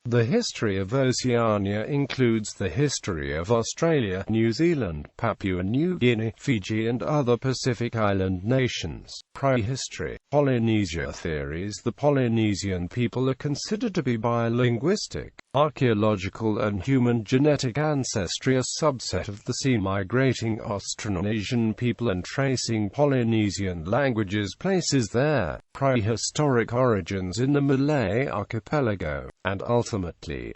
The history of Oceania includes the history of Australia, New Zealand, Papua New Guinea, Fiji and other Pacific island nations. Prehistory. Polynesia theories. The Polynesian people are considered to be bilinguistic, archaeological and human genetic ancestry, a subset of the sea-migrating Austronesian people, and tracing Polynesian languages places their prehistoric origins in the Malay archipelago, and ultimately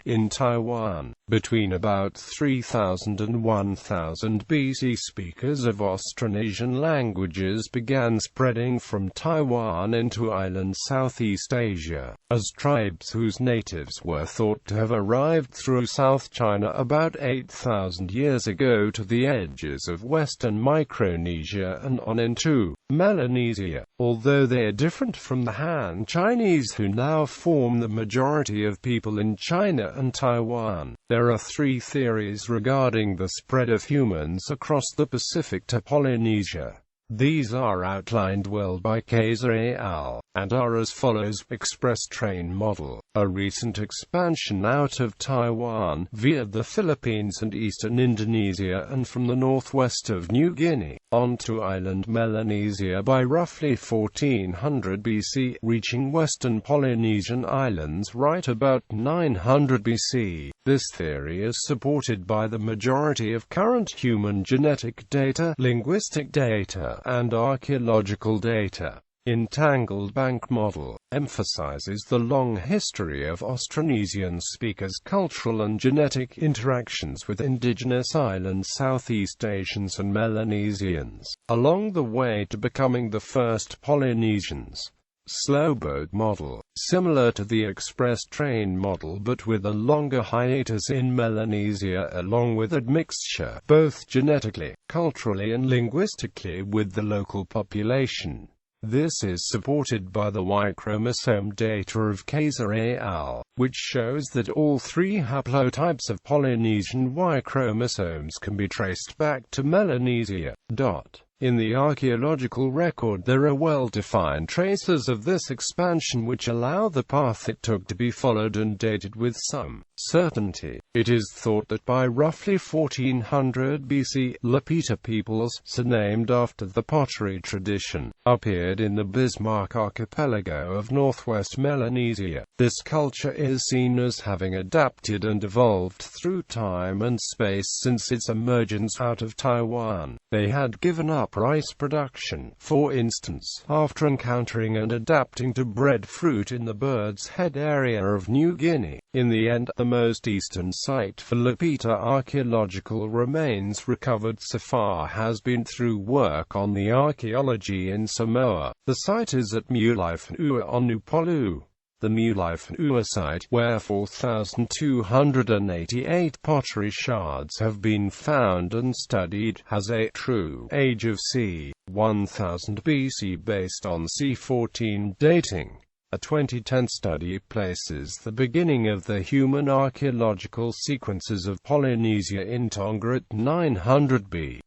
in Taiwan. Between about 3000 and 1000 BC, speakers of Austronesian languages began spreading from Taiwan into island Southeast Asia, as tribes whose natives were thought to have arrived through South China about 8,000 years ago to the edges of western Micronesia and on into Melanesia. Although they are different from the Han Chinese, who now form the majority of people in China and Taiwan, there are three theories regarding the spread of humans across the Pacific to Polynesia. These are outlined well by Kaiser et al., and are as follows. Express train model. A recent expansion out of Taiwan, via the Philippines and eastern Indonesia and from the northwest of New Guinea, onto island Melanesia by roughly 1400 BC, reaching western Polynesian islands right about 900 BC. This theory is supported by the majority of current human genetic data, linguistic data, and archaeological data. Entangled bank model emphasizes the long history of Austronesian speakers' cultural and genetic interactions with indigenous island Southeast Asians and Melanesians, along the way to becoming the first Polynesians. Slowboat model, similar to the express train model but with a longer hiatus in Melanesia, along with admixture, both genetically, culturally and linguistically, with the local population. This is supported by the Y chromosome data of Kaiser et al., which shows that all three haplotypes of Polynesian Y chromosomes can be traced back to Melanesia. In the archaeological record there are well-defined traces of this expansion which allow the path it took to be followed and dated with some certainty. It is thought that by roughly 1400 BC, Lapita peoples, surnamed after the pottery tradition, appeared in the Bismarck archipelago of northwest Melanesia. This culture is seen as having adapted and evolved through time and space since its emergence out of Taiwan. They had given up rice production, for instance, after encountering and adapting to breadfruit in the Bird's Head area of New Guinea. In the end, the most eastern site for Lapita archaeological remains recovered so far has been through work on the archaeology in Samoa. The site is at Mulaifunua on Upolu. The Mulaifunua site, where 4,288 pottery shards have been found and studied, has a true age of c. 1000 BC based on C14 dating. A 2010 study places the beginning of the human archaeological sequences of Polynesia in Tonga at 900 BC.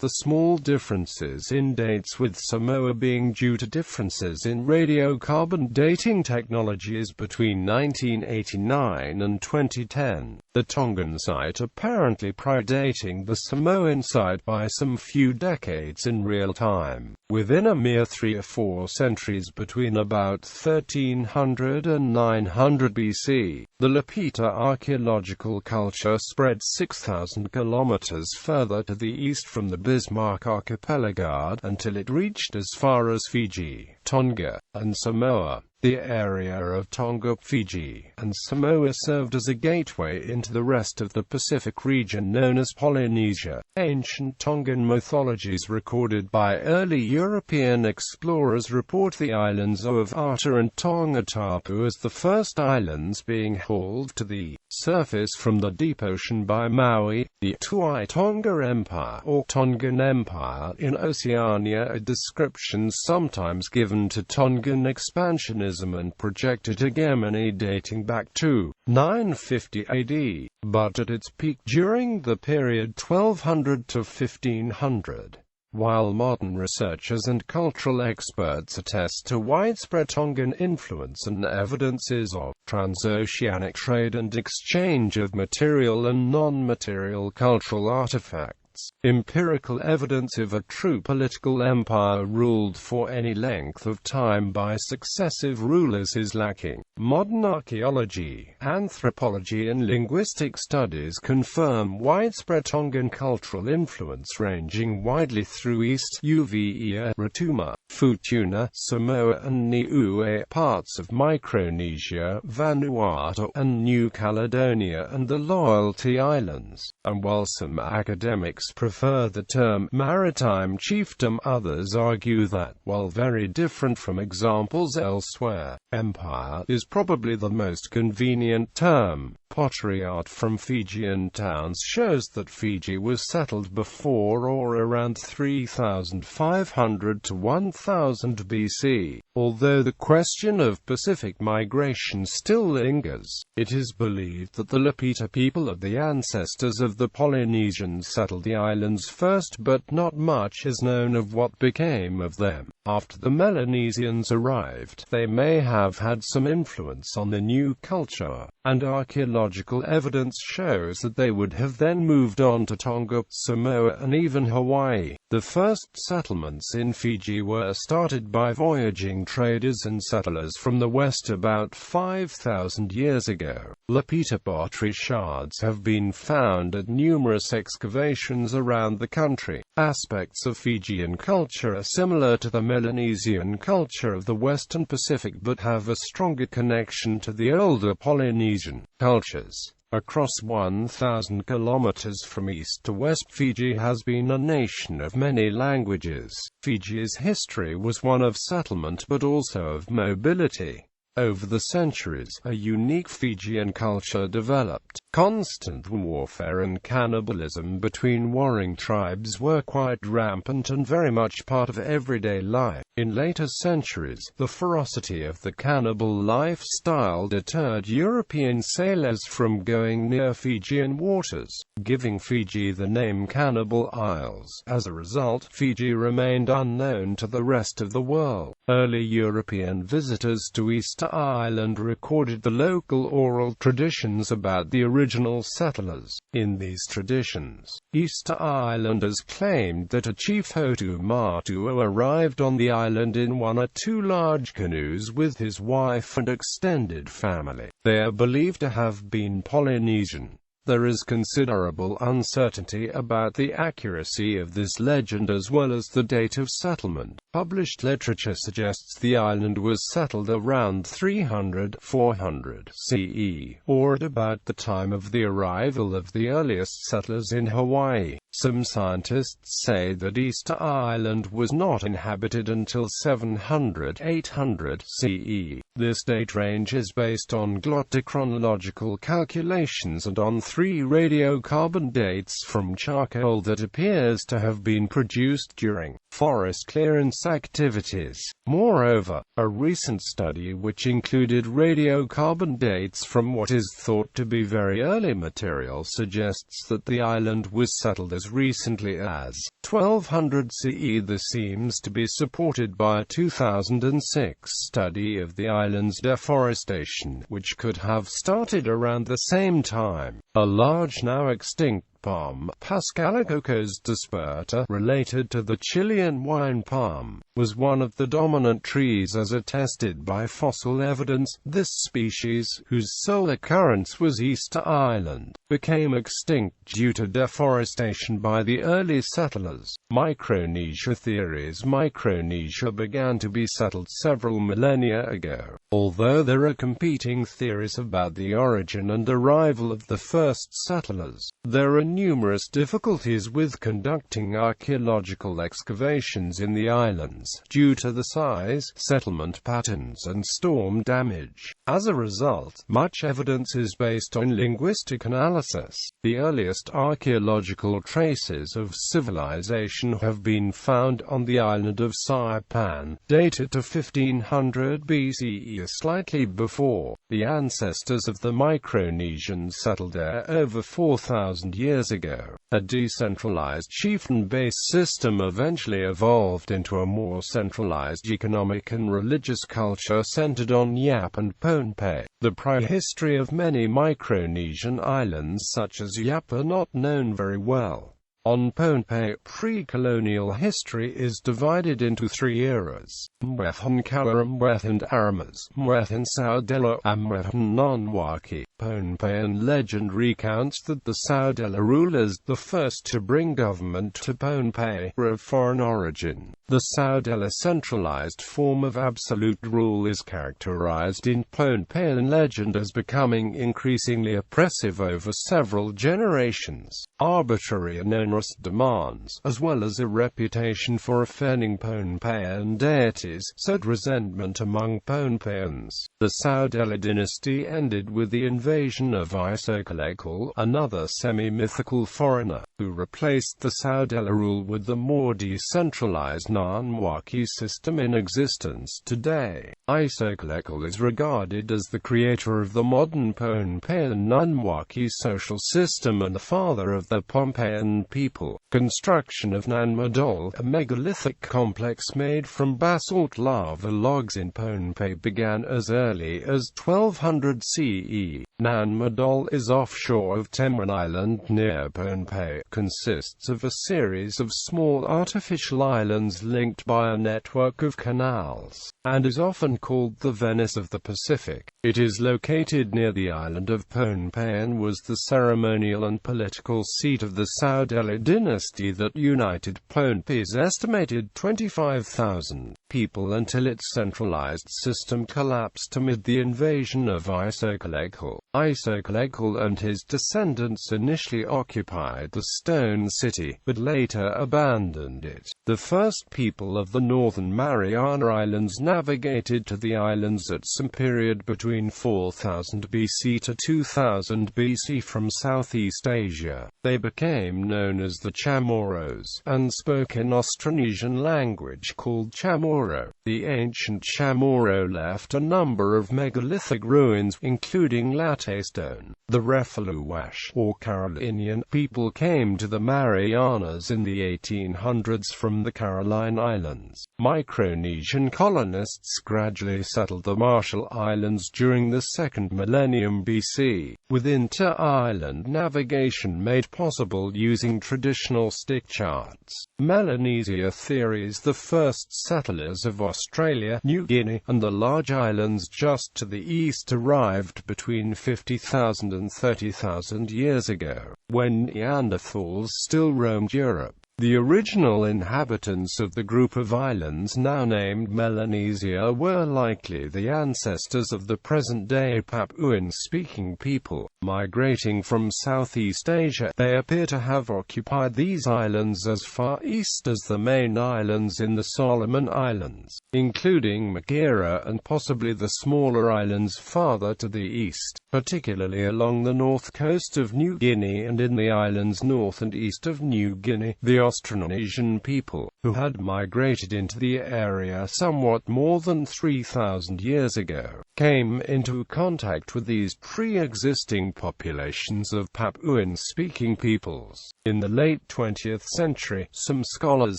The small differences in dates with Samoa being due to differences in radiocarbon dating technologies between 1989 and 2010. The Tongan site apparently predating the Samoan site by some few decades in real time, within a mere 3 or 4 centuries between about 1300 and 900 BC. The Lapita archaeological culture spread 6,000 kilometers further to the east from the Bismarck archipelago until it reached as far as Fiji, Tonga, and Samoa. The area of Tonga, Fiji, and Samoa served as a gateway into the rest of the Pacific region known as Polynesia. Ancient Tongan mythologies recorded by early European explorers report the islands of Ata and Tongatapu as the first islands being hauled to the surface from the deep ocean by Maui. The Tuai Tonga Empire or Tongan Empire in Oceania are descriptions sometimes given to Tongan expansionism and projected hegemony dating back to 950 AD, but at its peak during the period 1200 to 1500. While modern researchers and cultural experts attest to widespread Tongan influence and evidences of transoceanic trade and exchange of material and non-material cultural artifacts. Empirical evidence of a true political empire ruled for any length of time by successive rulers is lacking. Modern archaeology, anthropology and linguistic studies confirm widespread Tongan cultural influence ranging widely through East Uvea, Rotuma, Futuna, Samoa and Niue, parts of Micronesia, Vanuatu, and New Caledonia and the Loyalty Islands. And while some academics prefer the term maritime chiefdom, others argue that, while very different from examples elsewhere, empire is probably the most convenient term. Pottery art from Fijian towns shows that Fiji was settled before or around 3500 to 1000 BC. Although the question of Pacific migration still lingers, it is believed that the Lapita people are the ancestors of the Polynesians settled the islands first, but not much is known of what became of them. After the Melanesians arrived, they may have had some influence on the new culture, and archaeological evidence shows that they would have then moved on to Tonga, Samoa and even Hawaii. The first settlements in Fiji were started by voyaging traders and settlers from the west about 5,000 years ago. Lapita pottery shards have been found at numerous excavations around the country. Aspects of Fijian culture are similar to the Melanesian culture of the Western Pacific but have a stronger connection to the older Polynesian cultures. Across 1,000 kilometers from east to west, Fiji has been a nation of many languages. Fiji's history was one of settlement but also of mobility. Over the centuries, a unique Fijian culture developed. Constant warfare and cannibalism between warring tribes were quite rampant and very much part of everyday life. In later centuries, the ferocity of the cannibal lifestyle deterred European sailors from going near Fijian waters, giving Fiji the name Cannibal Isles. As a result, Fiji remained unknown to the rest of the world. Early European visitors to Easter Island recorded the local oral traditions about the original settlers. In these traditions, Easter Islanders claimed that a chief Hotu Matuo arrived on the island in one or two large canoes with his wife and extended family. They are believed to have been Polynesian. There is considerable uncertainty about the accuracy of this legend as well as the date of settlement. Published literature suggests the island was settled around 300–400 CE, or at about the time of the arrival of the earliest settlers in Hawaii. Some scientists say that Easter Island was not inhabited until 700–800 CE. This date range is based on glottochronological calculations and on 3 radiocarbon dates from charcoal that appears to have been produced during forest clearance activities. Moreover, a recent study which included radiocarbon dates from what is thought to be very early material suggests that the island was settled as recently as 1200 CE. This seems to be supported by a 2006 study of the island's deforestation, which could have started around the same time. A large now extinct palm, Pascalococos disperta, related to the Chilean wine palm, was one of the dominant trees as attested by fossil evidence. This species, whose sole occurrence was Easter Island, became extinct due to deforestation by the early settlers. Micronesia theories. Micronesia began to be settled several millennia ago. Although there are competing theories about the origin and arrival of the first settlers, there are numerous difficulties with conducting archaeological excavations in the islands, due to the size, settlement patterns and storm damage. As a result, much evidence is based on linguistic analysis. The earliest archaeological traces of civilization have been found on the island of Saipan, dated to 1500 BCE, slightly before. The ancestors of the Micronesians settled there over 4,000 years years ago. A decentralized chieftain-based system eventually evolved into a more centralized economic and religious culture centered on Yap and Pohnpei. The prehistory of many Micronesian islands such as Yap are not known very well. On Pohnpei, pre-colonial history is divided into three eras: Mwethan Kawa, Mwethan Aramas, Mwethan Saudela, and Mwethan Nanwaki. Pohnpeian legend recounts that the Saudela rulers, the first to bring government to Pohnpei, were of foreign origin. The Saudela centralized form of absolute rule is characterized in Pohnpeian legend as becoming increasingly oppressive over several generations. Arbitrary and onerous demands, as well as a reputation for offending Pohnpeian deities, sowed resentment among Pohnpeians. The Saudela dynasty ended with the invasion of Isokalekal, another semi-mythical foreigner, who replaced the Saudela rule with the more decentralized Nanwaki system in existence today. Isokalekal is regarded as the creator of the modern Pohnpeian Nanwaki social system and the father of the Pohnpeian people. Construction of Nan Madol, a megalithic complex made from basalt lava logs in Pohnpei, began as early as 1200 CE. Nan Madol is offshore of Temran Island near Pohnpei. Consists of a series of small artificial islands linked by a network of canals, and is often called the Venice of the Pacific. It is located near the island of Pohnpei and was the ceremonial and political seat of the Saudela dynasty that united Pohnpei's estimated 25,000 people until its centralized system collapsed amid the invasion of Isokalekal. Isokalekal and his descendants initially occupied the Stone City, but later abandoned it. The first people of the Northern Mariana Islands navigated to the islands at some period between 4000 BC to 2000 BC from Southeast Asia. They became known as the Chamorros, and spoke an Austronesian language called Chamorro. The ancient Chamorro left a number of megalithic ruins, including latte stone. The Refaluwash, or Carolinian, people came to the Marianas in the 1800s from the Caroline Islands. Micronesian colonists gradually settled the Marshall Islands during the second millennium BC, with inter-island navigation made possible using traditional stick charts. Melanesia theories the first settlers of Australia, New Guinea, and the large islands just to the east arrived between 50,000 and 30,000 years ago, when Neanderthals still roamed Europe. The original inhabitants of the group of islands now named Melanesia were likely the ancestors of the present-day Papuan-speaking people. Migrating from Southeast Asia, they appear to have occupied these islands as far east as the main islands in the Solomon Islands, including Makera and possibly the smaller islands farther to the east, particularly along the north coast of New Guinea and in the islands north and east of New Guinea. The Austronesian people, who had migrated into the area somewhat more than 3,000 years ago, came into contact with these pre-existing populations of Papuan-speaking peoples. In the late 20th century, some scholars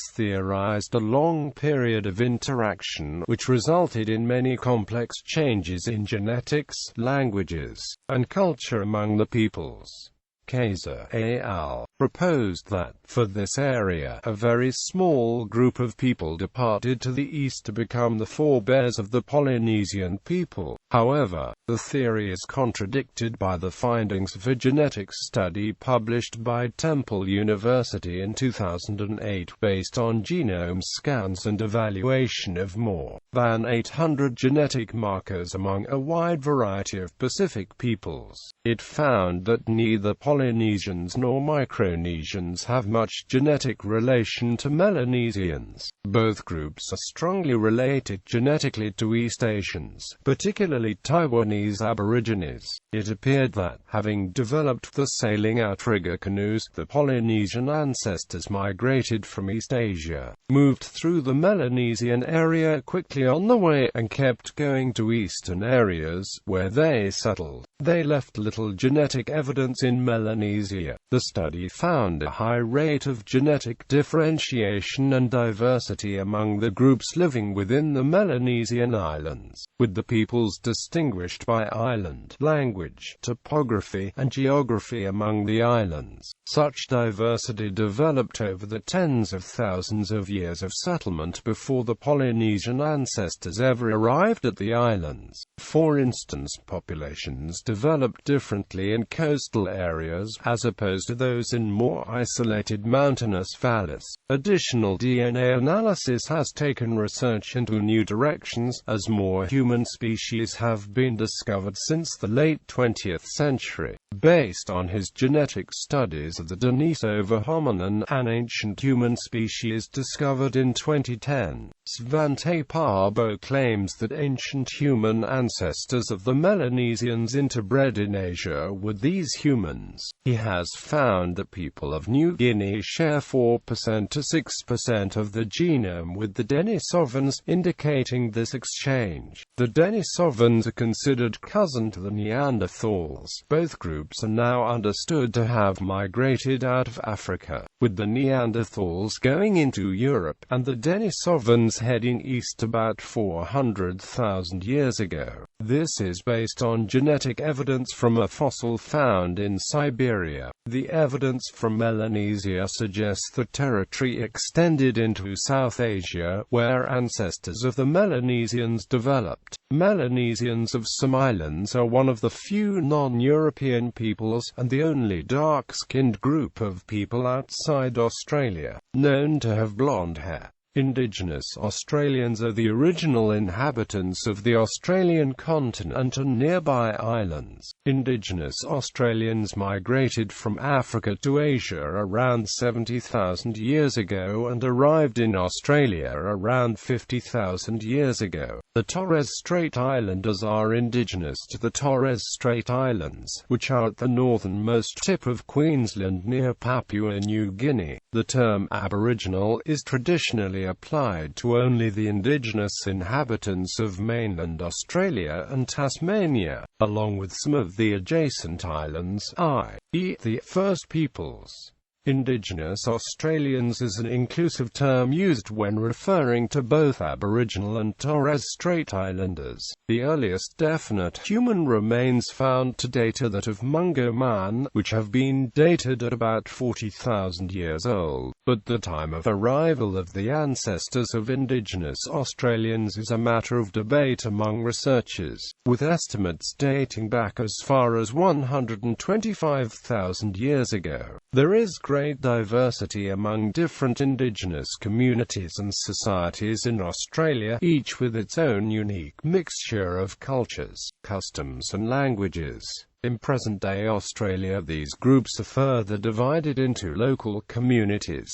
theorized a long period of interaction which resulted in many complex changes in genetics, languages, and culture among the peoples. Kaiser et al. Proposed that, for this area, a very small group of people departed to the east to become the forebears of the Polynesian people. However, the theory is contradicted by the findings of a genetics study published by Temple University in 2008 based on genome scans and evaluation of more than 800 genetic markers among a wide variety of Pacific peoples. It found that neither Polynesians nor Micronesians have much genetic relation to Melanesians. Both groups are strongly related genetically to East Asians, particularly Taiwanese Aborigines. It appeared that, having developed the sailing outrigger canoes, the Polynesian ancestors migrated from East Asia, moved through the Melanesian area quickly diversity on the way, and kept going to eastern areas, where they settled. They left little genetic evidence in Melanesia. The study found a high rate of genetic differentiation and diversity among the groups living within the Melanesian islands, with the peoples distinguished by island language, topography, and geography among the islands. Such diversity developed over the tens of thousands of years of settlement before the Polynesian ancestors ever arrived at the islands. For instance, populations developed differently in coastal areas, as opposed to those in more isolated mountainous valleys. Additional DNA analysis has taken research into new directions, as more human species have been discovered since the late 20th century. Based on his genetic studies of the Denisova hominin, an ancient human species discovered in 2010, Svante Pääbo claims that ancient human ancestors of the Melanesians interbred in Asia with these humans. He has found that people of New Guinea share 4% to 6% of the genome with the Denisovans, indicating this exchange. The Denisovans are considered cousin to the Neanderthals. Both groups are now understood to have migrated out of Africa, with the Neanderthals going into Europe, and the Denisovans heading east about 400,000 years ago. This is based on genetic evidence from a fossil found in Siberia. The evidence from Melanesia suggests the territory extended into South Asia, where ancestors of the Melanesians developed. Melanesians of some islands are one of the few non-European peoples, and the only dark-skinned group of people outside Australia, known to have blonde hair. Indigenous Australians are the original inhabitants of the Australian continent and nearby islands. Indigenous Australians migrated from Africa to Asia around 70,000 years ago and arrived in Australia around 50,000 years ago. The Torres Strait Islanders are indigenous to the Torres Strait Islands, which are at the northernmost tip of Queensland near Papua New Guinea. The term Aboriginal is traditionally applied to only the indigenous inhabitants of mainland Australia and Tasmania, along with some of the adjacent islands, i.e. the First Peoples. Indigenous Australians is an inclusive term used when referring to both Aboriginal and Torres Strait Islanders. The earliest definite human remains found to date are that of Mungo Man, which have been dated at about 40,000 years old, but the time of arrival of the ancestors of Indigenous Australians is a matter of debate among researchers, with estimates dating back as far as 125,000 years ago. There is great diversity among different indigenous communities and societies in Australia, each with its own unique mixture of cultures, customs and languages. In present-day Australia, these groups are further divided into local communities,